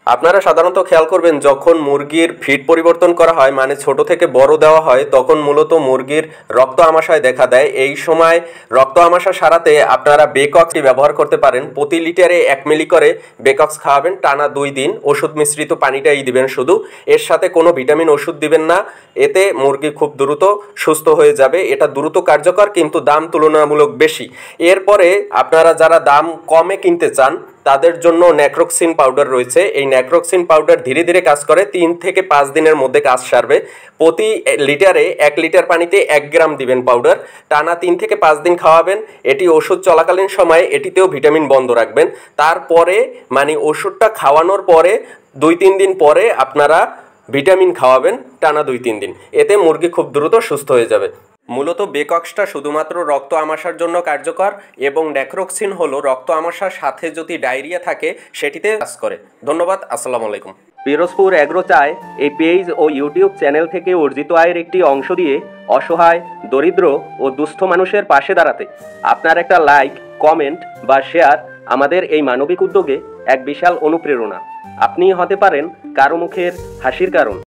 আপনারা সাধারণত খেয়াল করবেন যখন মুরগির ফিড পরিবর্তন করা হয় মানে ছোট থেকে বড় দেওয়া হয় তখন মূলত মুরগির রক্ত আমাশয় দেখা দেয়। এই সময় রক্ত আমাশা সারাতে আপনারা বেকক্সটি ব্যবহার করতে পারেন। প্রতি লিটারে 1 মিলি করে বেকক্স খাওয়াবেন টানা 2 দিন। ওষুধ মিশ্রিত পানিটাই দিবেন শুধু, এর সাথে কোনো ভিটামিন ওষুধ দিবেন না। এতে মুরগি খুব দ্রুত সুস্থ হয়ে যাবে। এটা দ্রুত কার্যকর কিন্তু দাম তুলনামূলক বেশি। এরপরে আপনারা যারা দাম কমে কিনতে চান তাদের জন্য ন্যাক্রোক্সিন পাউডার রয়েছে। এই ন্যাক্রোক্সিন পাউডার ধীরে ধীরে কাজ করে, 3 থেকে 5 দিনের মধ্যে কাজ সারবে। প্রতি লিটারে 1 লিটার পানিতে 1 গ্রাম দিবেন পাউডার, টানা 3 থেকে 5 দিন খাওয়াবেন। এটি ওষুধ চলাকালীন সময়ে এটিতেও ভিটামিন বন্ধ রাখবেন। তারপরে মানে ওষুধটা খাওয়ানোর পরে 2-3 দিন পরে আপনারা ভিটামিন খাওয়াবেন টানা 2-3 দিন। এতে মুরগি খুব দ্রুত সুস্থ হয়ে যাবে। মূলত বেকক্সটা শুধুমাত্র রক্ত আমাশার জন্য কার্যকর এবং ন্যাক্রোক্সিন হলো রক্ত আমাশার সাথে যদি ডায়রিয়া থাকে সেটিতে কাজ করে। ধন্যবাদ। আসসালামু আলাইকুম। পিরোজপুর এগ্রো চায় এই পেজ ও ইউটিউব চ্যানেল থেকে অর্জিত আয়ের একটি অংশ দিয়ে অসহায়, দরিদ্র ও দুস্থ মানুষের পাশে দাঁড়াতে আপনার একটা লাইক, কমেন্ট বা শেয়ার আমাদের এই মানবিক উদ্যোগে এক বিশাল অনুপ্রেরণা। আপনি হতে পারেন কারো মুখের হাসির কারণ।